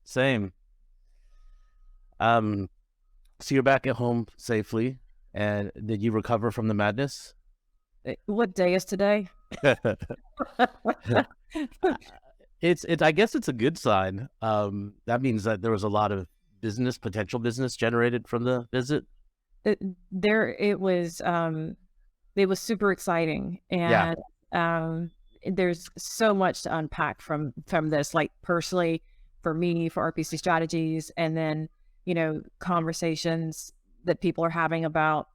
Same. Um, so you're back at home safely, and did you recover from the madness? What day is today? It's I guess it's a good sign. That means that there was a lot of potential business generated from the visit. It, there, it was super exciting, Yeah. and there's so much to unpack from this. Like personally, for me, for RPC strategies, and then conversations that people are having about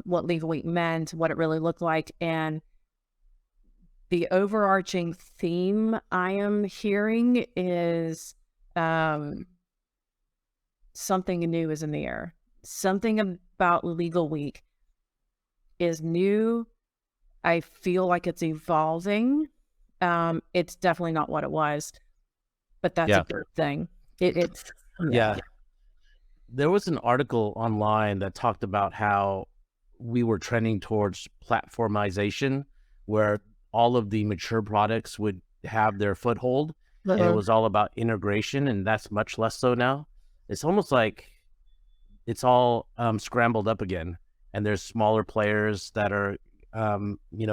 what legal week meant, what it really looked like, and the overarching theme I am hearing is um, something new is in the air. Something about legal week is new. I feel like it's evolving. It's definitely not what it was, but that's a Yeah. good thing. It's yeah. Yeah. There was an article online that talked about how we were trending towards platformization, where all of the mature products would have their foothold, and it Uh-huh. was all about integration, and that's much less so now. It's almost like it's all scrambled up again, and there's smaller players that are,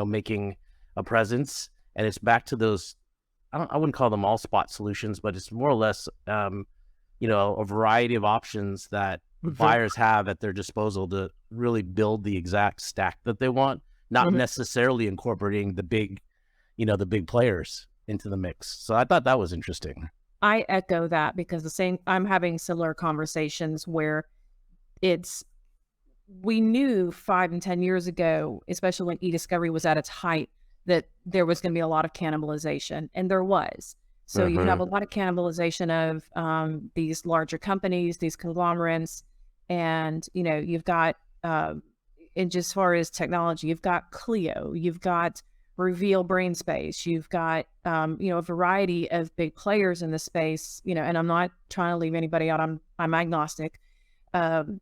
making a presence, and it's back to those. I wouldn't call them all spot solutions, but it's more or less, a variety of options that Mhm. buyers have at their disposal to really build the exact stack that they want, not Mhm. necessarily incorporating the big players into the mix. So I thought that was interesting. I echo that because I'm having similar conversations where it's we knew 5 and 10 years ago, especially when Ediscovery was at its height, that there was going to be a lot of cannibalization, and there was. So you have Hmm. a lot of cannibalization of these larger companies, these conglomerates, and you've got, and just as far as technology, you've got Clio, you've got Reveal Brainspace, you've got a variety of big players in the space. And I'm not trying to leave anybody out. I'm agnostic, um,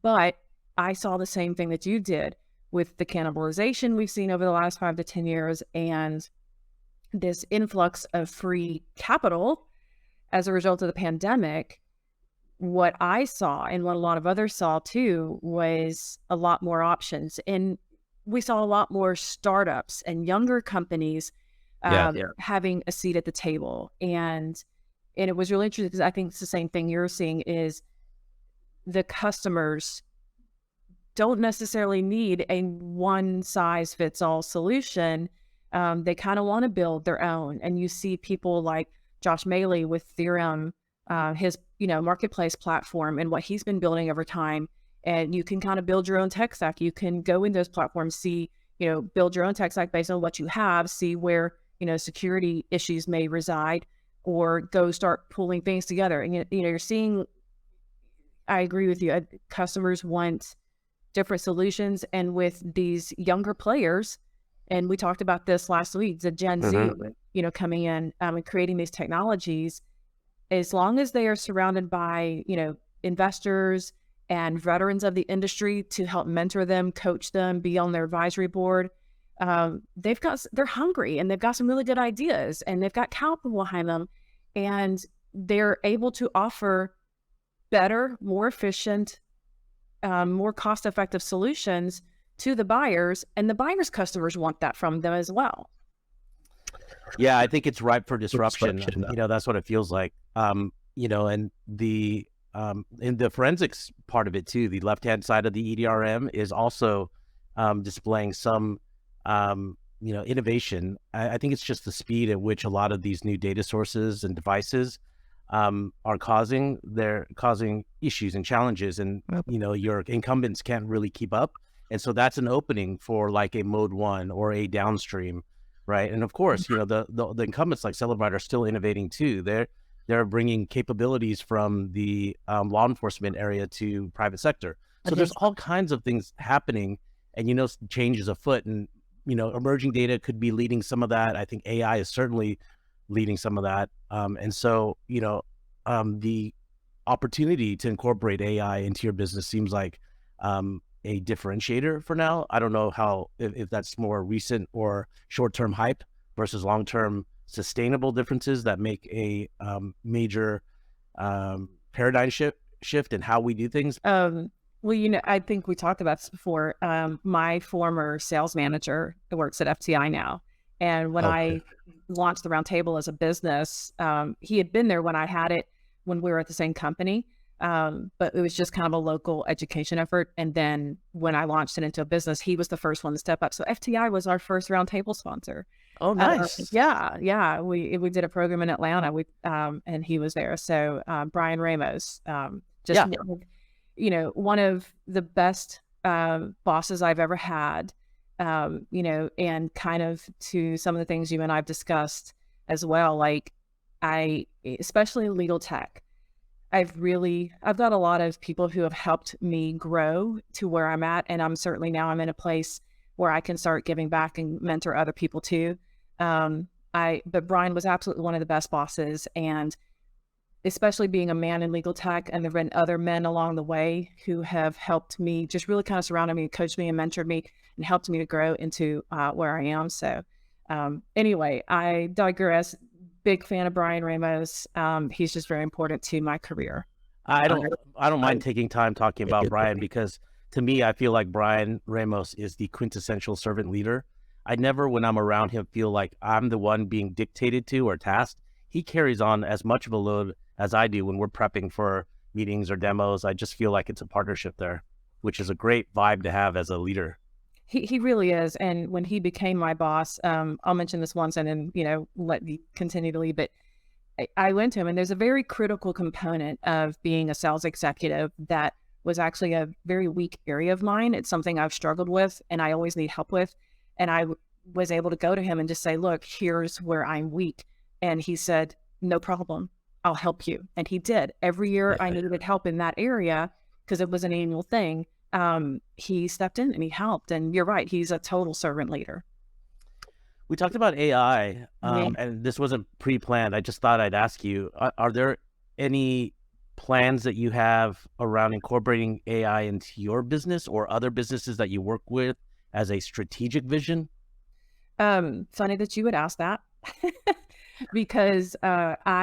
but I saw the same thing that you did with the cannibalization we've seen over the last 5 to 10 years and this influx of free capital as a result of the pandemic. What I saw and what a lot of others saw too was a lot more options. And we saw a lot more startups and younger companies Yeah. having a seat at the table. And it was really interesting because I think it's the same thing you're seeing is the customers don't necessarily need a one size fits all solution. They kind of want to build their own. And you see people like Josh Maley with Theorem, his marketplace platform, and what he's been building over time. And you can kind of build your own tech stack. You can go in those platforms, see build your own tech stack based on what you have, see where security issues may reside, or go start pulling things together. And you're seeing. I agree with you. Customers want different solutions. And with these younger players, and we talked about this last week, the Gen Z, Hmm. coming in and creating these technologies, as long as they are surrounded by, investors and veterans of the industry to help mentor them, coach them, be on their advisory board, they're hungry and they've got some really good ideas and they've got capital behind them, and they're able to offer better, more efficient, more cost-effective solutions to the buyers, and the buyers' customers want that from them as well. Yeah, I think it's ripe for disruption. Disruption. That's what it feels like. And in the forensics part of it too, the left-hand side of the EDRM is also displaying some innovation. I think it's just the speed at which a lot of these new data sources and devices are they're causing issues and challenges, and Yep. your incumbents can't really keep up. And so that's an opening for like a mode one or a downstream. Right. And of course, the incumbents like Celebrite are still innovating too. They're bringing capabilities from the law enforcement area to private sector. So there's Yes. all kinds of things happening, and changes afoot, and emerging data could be leading some of that. I think AI is certainly leading some of that. And so the opportunity to incorporate AI into your business seems like a differentiator for now. I don't know if that's more recent or short-term hype versus long-term sustainable differences that make a major paradigm shift in how we do things? Well, I think we talked about this before. My former sales manager works at FTI now. And when Okay. I launched the Roundtable as a business, he had been there when I had it when we were at the same company. But it was just kind of a local education effort. And then when I launched it into a business, he was the first one to step up. So FTI was our first Roundtable sponsor. Oh, nice. Yeah. We did a program in Atlanta. And he was there. So Brian Ramos, just Yeah. one of the best bosses I've ever had. And kind of to some of the things you and I've discussed as well. Like especially in legal tech, I've got a lot of people who have helped me grow to where I'm at. And I'm in a place where I can start giving back and mentor other people too. But Brian was absolutely one of the best bosses, and especially being a man in legal tech, and there've been other men along the way who have helped me, just really kind of surrounded me, coached me and mentored me and helped me to grow into where I am. So anyway, I digress. Big fan of Brian Ramos. He's just very important to my career. I Uh, don't I don't mind taking time talking about Brian, because to me, I feel like Brian Ramos is the quintessential servant leader. I never, when I'm around him, feel like I'm the one being dictated to or tasked. He carries on as much of a load as I do when we're prepping for meetings or demos. I just feel like it's a partnership there, which is a great vibe to have as a leader. He really is. And when he became my boss, I'll mention this once and then, let you continue to lead. But I went to him, and there's a very critical component of being a sales executive that was actually a very weak area of mine. It's something I've struggled with and I always need help with. And was able to go to him and just say, look, here's where I'm weak. And he said, no problem. I'll help you. And he did. Every year I needed help in that area because it was an annual thing. He stepped in and he helped. And you're right. He's a total servant leader. We talked about AI, Yeah. and this wasn't pre-planned. I just thought I'd ask you, are there any plans that you have around incorporating AI into your business or other businesses that you work with as a strategic vision? Funny that you would ask that because I've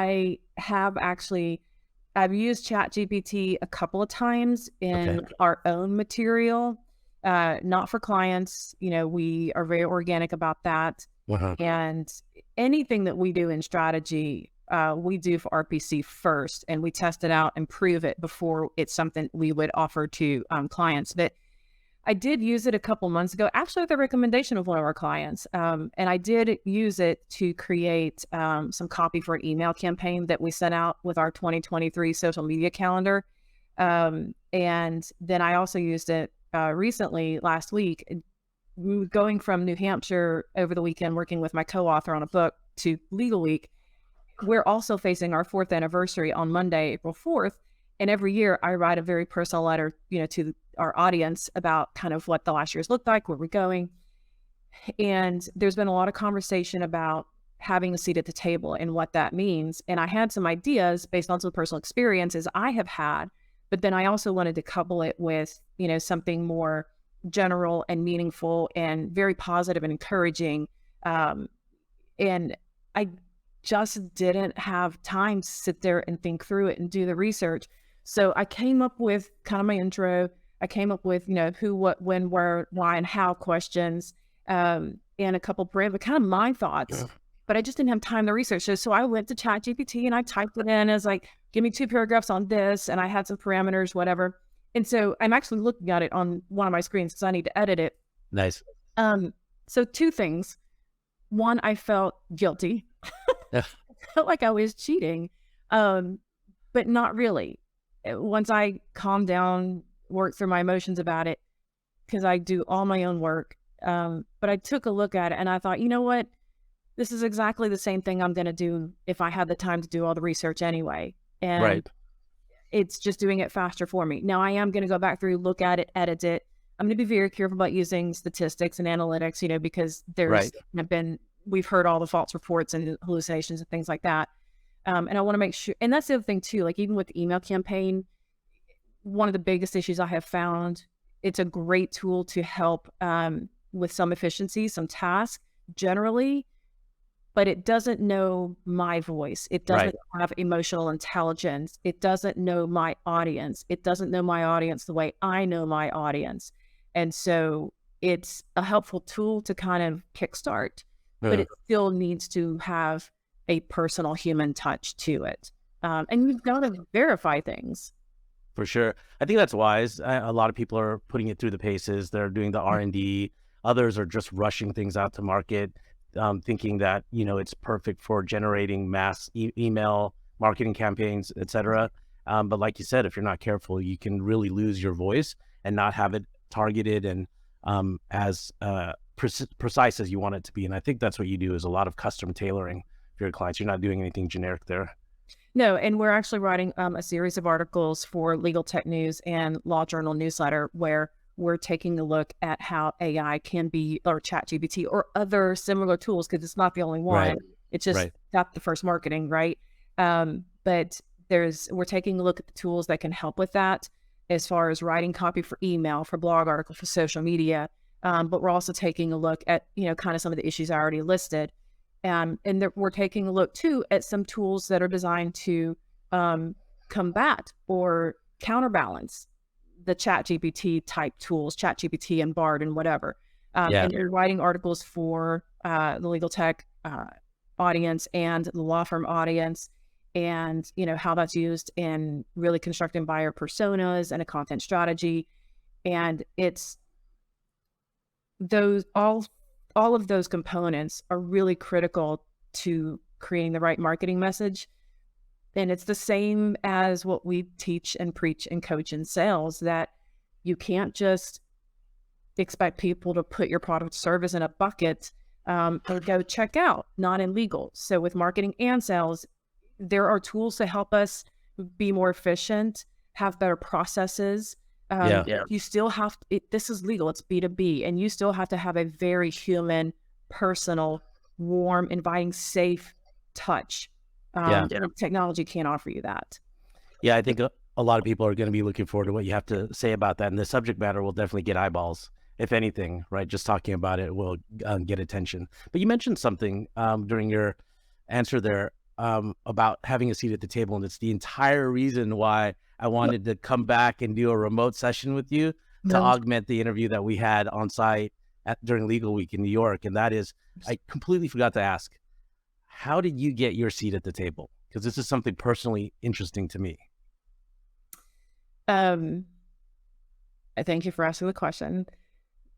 used ChatGPT a couple of times Okay. in our own material, not for clients. We are very organic about that. Uh-huh. And anything that we do in strategy, we do for RPC first, and we test it out and prove it before it's something we would offer to clients. But I did use it a couple months ago, actually at the recommendation of one of our clients. And I did use it to create some copy for an email campaign that we sent out with our 2023 social media calendar. And then I also used it recently last week, going from New Hampshire over the weekend, working with my co-author on a book, to Legal Week. We're also facing our 4th anniversary on Monday, April 4th. And every year I write a very personal letter, to our audience about kind of what the last year's looked like, where we're going. And there's been a lot of conversation about having a seat at the table and what that means. And I had some ideas based on some personal experiences I have had, but then I also wanted to couple it with, something more general and meaningful and very positive and encouraging. And I just didn't have time to sit there and think through it and do the research. So I came up with kind of my intro. I came up with, who, what, when, where, why, and how questions, and a couple kind of my thoughts, but I just didn't have time to research. So I went to ChatGPT and I typed it in as like, give me 2 paragraphs on this. And I had some parameters, whatever. And so I'm actually looking at it on one of my screens because I need to edit it. Nice. So 2 things. One, I felt guilty. I felt like I was cheating, but not really. Once I calmed down, worked through my emotions about it, because I do all my own work. But I took a look at it and I thought, you know what? This is exactly the same thing I'm going to do if I had the time to do all the research anyway. And Right. it's just doing it faster for me. Now I am going to go back through, look at it, edit it. I'm going to be very careful about using statistics and analytics, because we've heard all the false reports and hallucinations and things like that. And I want to make sure, and that's the other thing too, like even with the email campaign, one of the biggest issues I have found, it's a great tool to help with some efficiency, some tasks. Generally, but it doesn't know my voice. It Right. doesn't have emotional intelligence. It doesn't know my audience. It doesn't know my audience the way I know my audience. And so it's a helpful tool to kind of kickstart, but Uh, it still needs to have a personal human touch to it. And you've got to verify things. for sure. I think that's wise. A lot of people are putting it through the paces. They're doing the R&D. Others are just rushing things out to market, thinking that, it's perfect for generating mass email marketing campaigns, et cetera. But like you said, if you're not careful, you can really lose your voice and not have it targeted and as precise as you want it to be. And I think that's what you do, is a lot of custom tailoring for your clients. You're not doing anything generic there. No, and we're actually writing a series of articles for Legal Tech News and Law Journal newsletter where we're taking a look at how AI can be, or ChatGPT or other similar tools, because it's not the only Right. one. It's just Right. got the first marketing, right? But we're taking a look at the tools that can help with that, as far as writing copy for email, for blog articles, for social media. But we're also taking a look at, kind of some of the issues I already listed. We're taking a look too at some tools that are designed to combat or counterbalance the ChatGPT type tools, ChatGPT and Bard and whatever. Yeah. And we're writing articles for the legal tech audience and the law firm audience, and how that's used in really constructing buyer personas and a content strategy. And it's those all of those components are really critical to creating the right marketing message. And it's the same as what we teach and preach and coach in sales, that you can't just expect people to put your product or service in a bucket or go check out, not in legal. So with marketing and sales, there are tools to help us be more efficient, have better processes. Yeah. You still have, this is legal, it's B2B, and you still have to have a very human, personal, warm, inviting, safe touch. Yeah. Technology can't offer you that. Yeah. I think a lot of people are going to be looking forward to what you have to say about that. And the subject matter will definitely get eyeballs, if anything, right? Just talking about it will get attention. But you mentioned something during your answer there about having a seat at the table. And it's the entire reason why I wanted to come back and do a remote session with you to augment the interview that we had on site during Legal Week in New York. And that is, I completely forgot to ask, how did you get your seat at the table? Because this is something personally interesting to me. I thank you for asking the question.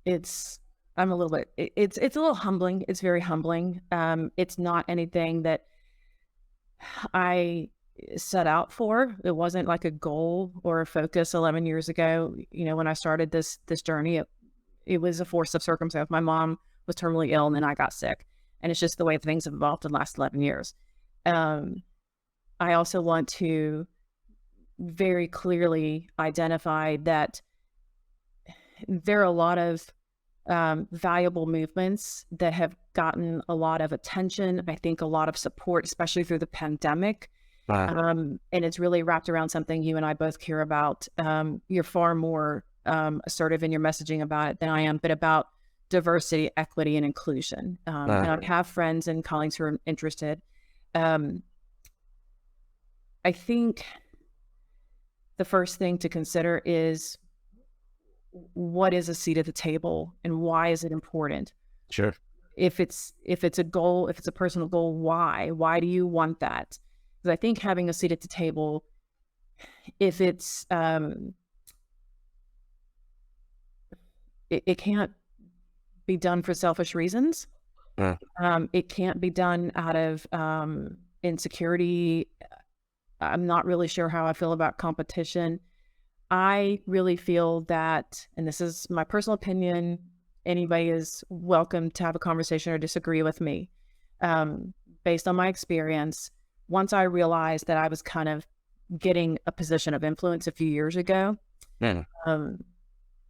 I'm a little bit, it's a little humbling. It's very humbling. It's not anything that I set out for. It wasn't like a goal or a focus 11 years ago. When I started this journey, it was a force of circumstance. My mom was terminally ill and then I got sick. And it's just the way things have evolved in the last 11 years. I also want to very clearly identify that there are a lot of valuable movements that have gotten a lot of attention. I think a lot of support, especially through the pandemic. And it's really wrapped around something you and I both care about. You're far more assertive in your messaging about it than I am, but about diversity, equity, and inclusion. And I have friends and colleagues who are interested. I think the first thing to consider is, what is a seat at the table and why is it important? Sure. If it's a goal, if it's a personal goal, why do you want that? Because I think having a seat at the table, if it's it can't be done for selfish reasons. It can't be done out of insecurity. I'm not really sure how I feel about competition. I really feel that, and this is my personal opinion, anybody is welcome to have a conversation or disagree with me. Based on my experience, once I realized that I was kind of getting a position of influence a few years ago,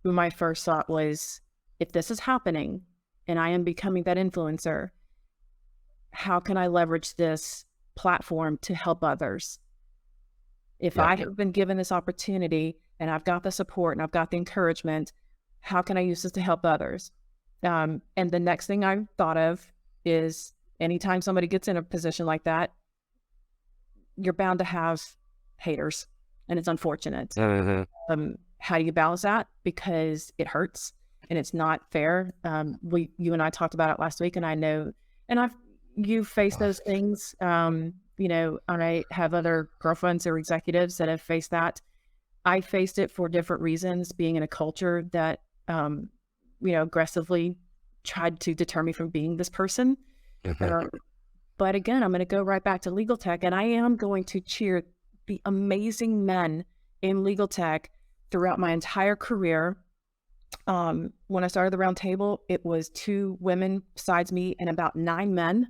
my first thought was, if this is happening and I am becoming that influencer, how can I leverage this platform to help others? If I have been given this opportunity and I've got the support and I've got the encouragement, how can I use this to help others? And the next thing I thought of is, anytime somebody gets in a position like that, you're bound to have haters, and it's unfortunate. Mm-hmm. How do you balance that? Because it hurts and it's not fair. You and I talked about it last week, and I know, and you've faced those things. You know, and I have other girlfriends or executives that have faced that. I faced it for different reasons, being in a culture that, you know, aggressively tried to deter me from being this person. But again, I'm going to go right back to legal tech, and I am going to cheer the amazing men in legal tech throughout my entire career. When I started the round table, it was 2 women besides me and about 9 men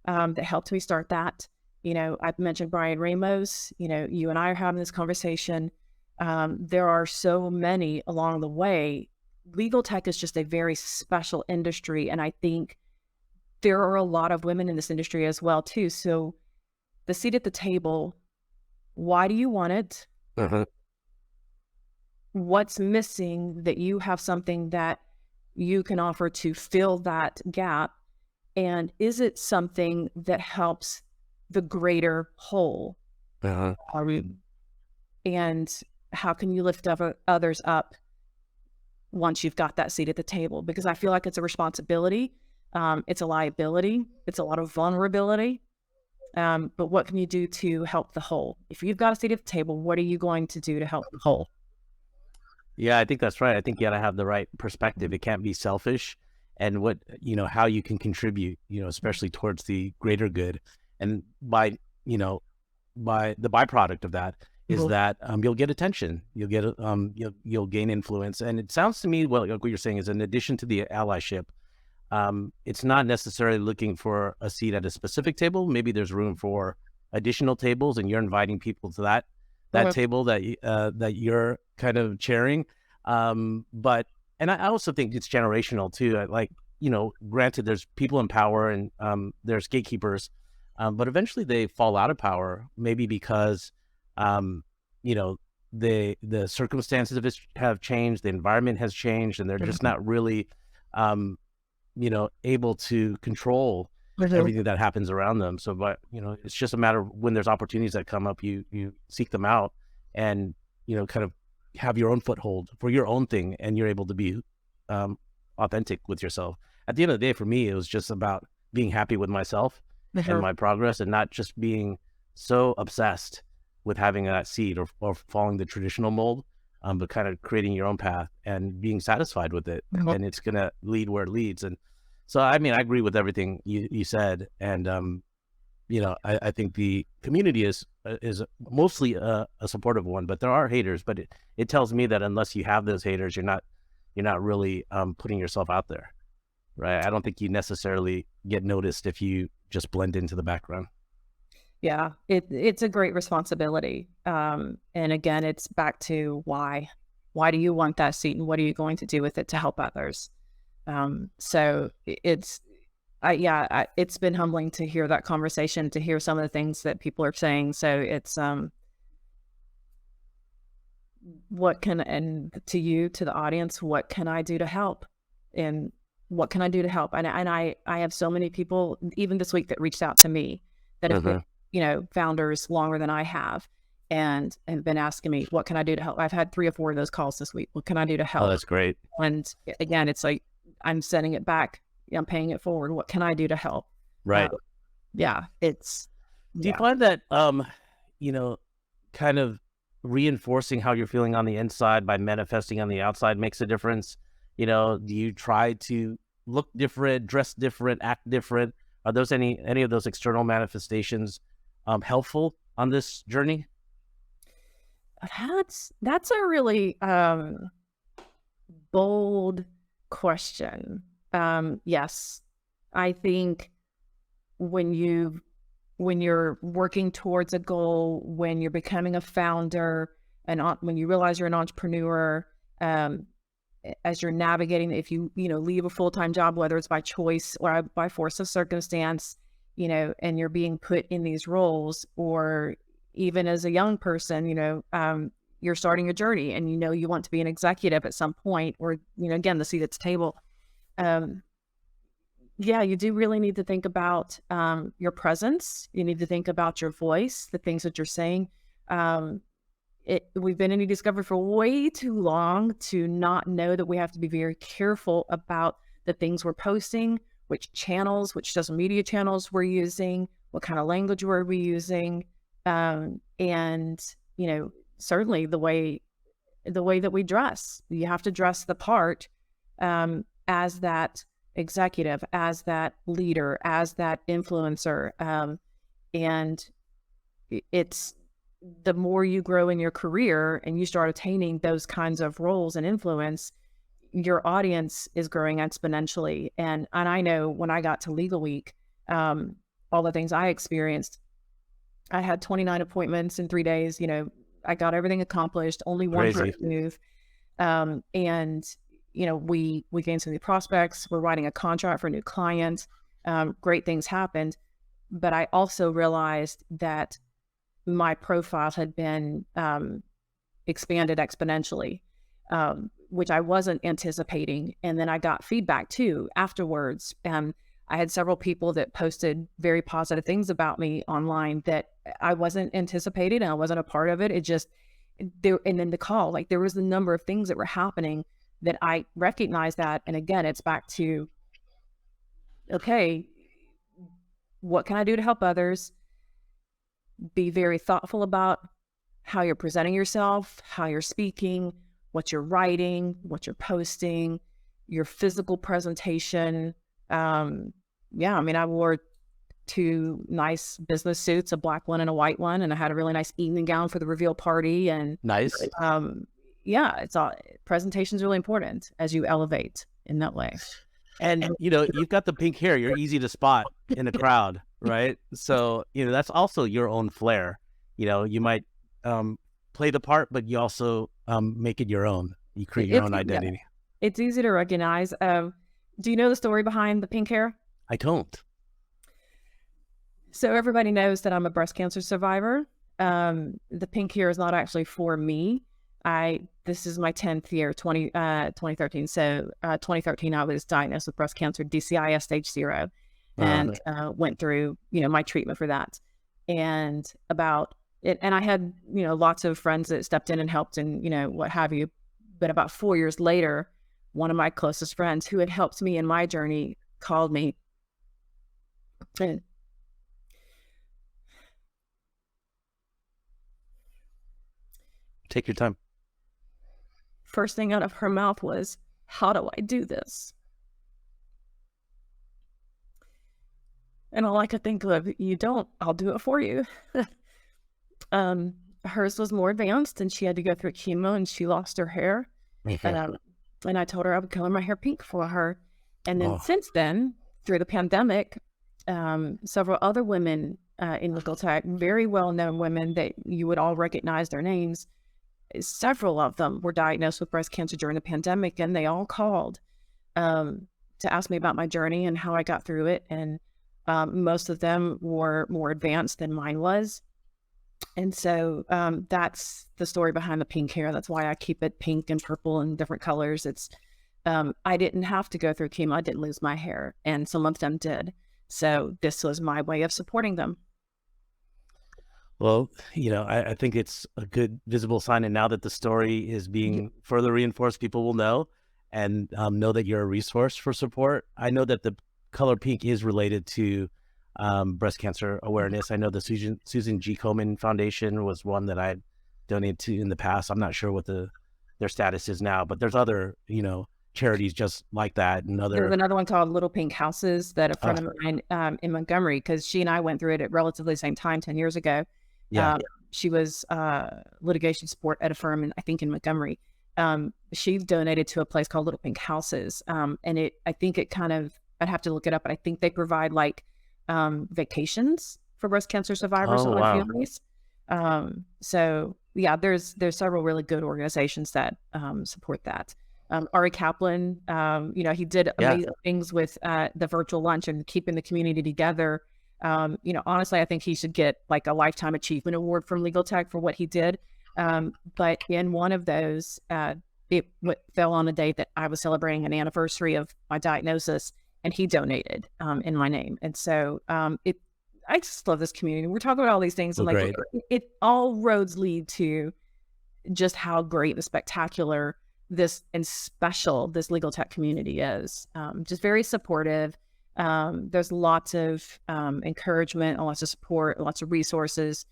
that helped me start that. You know, I've mentioned Brian Ramos. You know, you and I are having this conversation. There are so many along the way. Legal tech is just a very special industry, and I think there are a lot of women in this industry as well too. So the seat at the table, why do you want it? Uh-huh. What's missing that you have something that you can offer to fill that gap? And is it something that helps the greater whole? Uh-huh. And how can you lift others up once you've got that seat at the table? Because I feel like it's a responsibility. It's a liability. It's a lot of vulnerability. But what can you do to help the whole? If you've got a seat at the table, what are you going to do to help the whole? Yeah, I think that's right. I think you got to have the right perspective. It can't be selfish, and what, you know, how you can contribute, you know, especially towards the greater good. And by, you know, by the byproduct of that is that you'll get attention, you'll get you'll gain influence. And it sounds to me, well, like what you're saying is, in addition to the allyship, it's not necessarily looking for a seat at a specific table. Maybe there's room for additional tables, and you're inviting people to that table that you're kind of chairing. But, and I also think it's generational too. Like, you know, granted, there's people in power, and there's gatekeepers, but eventually they fall out of power, maybe because, you know, the circumstances have changed, the environment has changed, and they're just not really, you know, able to control everything that happens around them. So, but, you know, it's just a matter of when there's opportunities that come up, you seek them out, and, you know, kind of have your own foothold for your own thing, and you're able to be authentic with yourself. At the end of the day, for me, it was just about being happy with myself and my progress, and not just being so obsessed with having that seat or following the traditional mold, but kind of creating your own path and being satisfied with it. And it's going to lead where it leads. And so, I mean, I agree with everything you said. And, you know, I think the community is mostly a supportive one, but there are haters. But it tells me that unless you have those haters, you're not really putting yourself out there, right? I don't think you necessarily get noticed if you just blend into the background. Yeah, it's a great responsibility. And again, it's back to why. Why do you want that seat, and what are you going to do with it to help others? So it's been humbling to hear that conversation, to hear some of the things that people are saying. So it's, and to you, to the audience, what can I do to help? And what can I do to help? And I have so many people, even this week, that reached out to me that have been, you know, founders longer than I have, and been asking me, what can I do to help? I've had 3 or 4 of those calls this week. What can I do to help? Oh, that's great. And again, it's like, I'm sending it back. I'm paying it forward. What can I do to help? Right. Yeah. Do you find that, you know, kind of reinforcing how you're feeling on the inside by manifesting on the outside makes a difference? You know, do you try to look different, dress different, act different? Are those any of those external manifestations helpful on this journey? That's a really bold question. Yes, I think when you're working towards a goal, when you're becoming a founder, and when you realize you're an entrepreneur, as you're navigating, if you leave a full-time job, whether it's by choice or by force of circumstance, you know, and you're being put in these roles, or even as a young person, you know, you're starting a journey, and, you know, you want to be an executive at some point, or, you know, again, the seat at the table. Yeah, you do really need to think about your presence. You need to think about your voice, the things that you're saying. Um, we've been in Ediscovery for way too long to not know that we have to be very careful about the things we're posting, which channels, which social media channels we're using, what kind of language were we using, and certainly the way that we dress. You have to dress the part as that executive, as that leader, as that influencer, and it's the more you grow in your career and you start attaining those kinds of roles and influence, your audience is growing exponentially. And I know when I got to Legal Week, all the things I experienced, I had 29 appointments in 3 days. I got everything accomplished, only one Crazy. person move. And we gained some new prospects. We're writing a contract for a new client. Great things happened. But I also realized that my profile had been expanded exponentially, which I wasn't anticipating. And then I got feedback too afterwards. I had several people that posted very positive things about me online that I wasn't anticipating, and I wasn't a part of it. It just there, and then the call, like there was a number of things that were happening that I recognized that. And again, it's back to, okay, what can I do to help others? Be very thoughtful about how you're presenting yourself, how you're speaking, what you're writing, what you're posting, your physical presentation. Yeah, I mean, I wore two nice business suits, a black one and a white one, and I had a really nice evening gown for the reveal party. And Nice. yeah, it's all presentation is really important as you elevate in that way. And you've got the pink hair. You're easy to spot in a crowd, right? So that's also your own flair. You might play the part, but you also make it your own. You create your own Yeah, identity. it's easy to recognize. Do you know the story behind the pink hair? I don't. So everybody knows that I'm a breast cancer survivor. The pink hair is not actually for me. This is my 10th year, 2013. So 2013, I was diagnosed with breast cancer, DCIS stage 0, and went through, my treatment for that. And about it, and I had, lots of friends that stepped in and helped and, what have you. But about 4 years later, one of my closest friends who had helped me in my journey called me. And Take your time. first thing out of her mouth was, "How do I do this?" And all I could think of, "You don't, I'll do it for you." Hers was more advanced and she had to go through chemo and she lost her hair. And I told her I would color my hair pink for her. And then since then, through the pandemic, several other women in legal tech, very well-known women that you would all recognize their names, several of them were diagnosed with breast cancer during the pandemic, and they all called to ask me about my journey and how I got through it. And most of them were more advanced than mine was. And so that's the story behind the pink hair. That's why I keep it pink and purple and different colors. It's I didn't have to go through chemo. I didn't lose my hair, and some of them did. So this was my way of supporting them. Well, I think it's a good visible sign. And now that the story is being further reinforced, people will know and know that you're a resource for support. I know that the color pink is related to breast cancer awareness. I know the Susan G. Komen Foundation was one that I donated to in the past. I'm not sure what their status is now, but there's other, charities just like that. And There's another one called Little Pink Houses that a friend of mine in Montgomery, because she and I went through it at relatively the same time, 10 years ago. Yeah. She was litigation support at a firm, I think in Montgomery. She donated to a place called Little Pink Houses. And I think it kind of, I'd have to look it up, but I think they provide like vacations for breast cancer survivors and their families. So yeah, there's several really good organizations that support that. Ari Kaplan, he did amazing things with the virtual lunch and keeping the community together. Honestly, I think he should get like a Lifetime Achievement Award from Legal Tech for what he did. But in one of those, it fell on a day that I was celebrating an anniversary of my diagnosis. and he donated in my name. And so I just love this community. We're talking about all these things, and Well, like great. it all roads lead to just how great and spectacular this and special this legal tech community is. Just very supportive. There's lots of encouragement, lots of support, lots of resources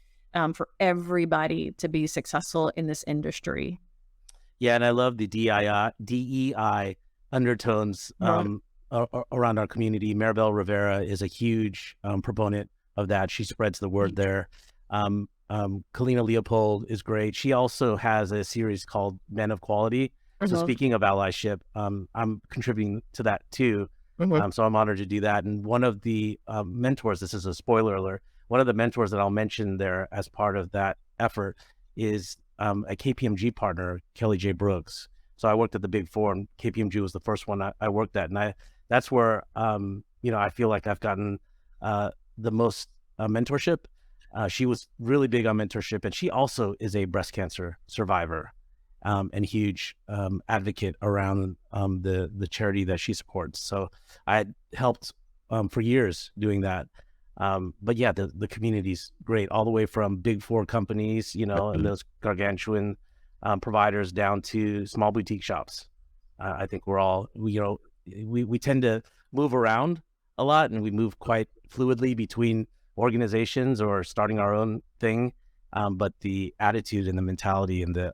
for everybody to be successful in this industry. Yeah, and I love the DEI undertones Right. around our community. Maribel Rivera is a huge proponent of that. She spreads the word there. Kalina Leopold is great. She also has a series called Men of Quality. So Mhm. speaking of allyship, I'm contributing to that too. Mhm. So I'm honored to do that. And one of the mentors, this is a spoiler alert, one of the mentors that I'll mention there as part of that effort is a KPMG partner, Kelly J. Brooks. So I worked at the Big Four, and KPMG was the first one I worked at, and that's where I feel like I've gotten the most mentorship. She was really big on mentorship, and she also is a breast cancer survivor and huge advocate around the charity that she supports. So I had helped for years doing that. But yeah, the community's great, all the way from Big Four companies, and those gargantuan providers down to small boutique shops. I think we tend to move around a lot, and we move quite fluidly between organizations or starting our own thing. But the attitude and the mentality and the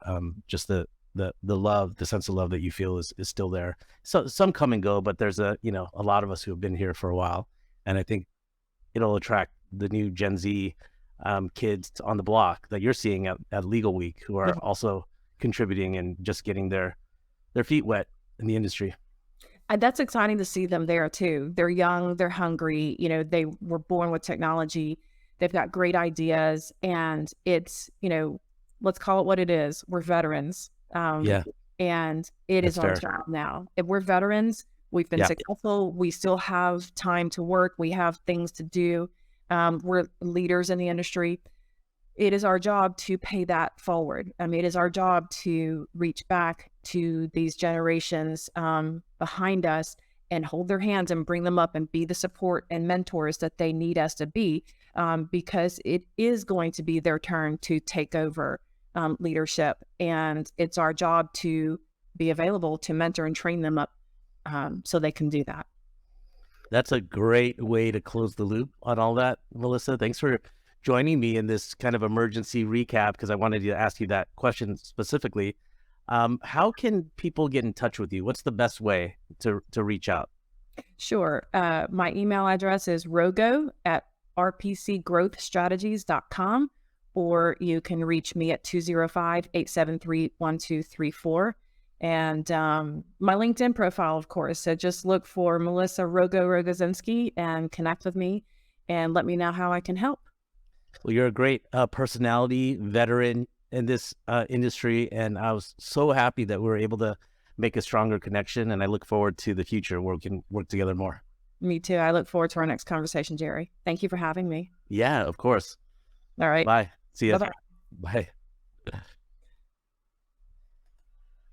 just the love, the sense of love that you feel is still there. So some come and go, but there's a lot of us who have been here for a while, and I think it'll attract the new Gen Z kids on the block that you're seeing at Legal Week, who are also contributing and just getting their feet wet in the industry. And that's exciting to see them there too. They're young, they're hungry, they were born with technology. They've got great ideas, and it's, let's call it what it is. We're veterans. Yeah, And it is that's our fair. job now. If we're veterans, we've been Yeah, successful. We still have time to work. We have things to do. We're leaders in the industry. It is our job to pay that forward. I mean, it is our job to reach back to these generations behind us and hold their hands and bring them up and be the support and mentors that they need us to be, because it is going to be their turn to take over leadership. And it's our job to be available to mentor and train them up so they can do that. that's a great way to close the loop on all that, Melissa. Thanks for joining me in this kind of emergency recap, because I wanted to ask you that question specifically. How can people get in touch with you? What's the best way to reach out? Sure. My email address is rogo@rpcgrowthstrategies.com, or you can reach me at 205-873-1234. And my LinkedIn profile, of course. So just look for Melissa Rogozinski and connect with me and let me know how I can help. Well, you're a great personality, veteran in this industry, and I was so happy that we were able to make a stronger connection. And I look forward to the future where we can work together more. Me too. I look forward to our next conversation, Jerry. Thank you for having me. Yeah, of course. All right. Bye. See ya. Bye-bye. Bye.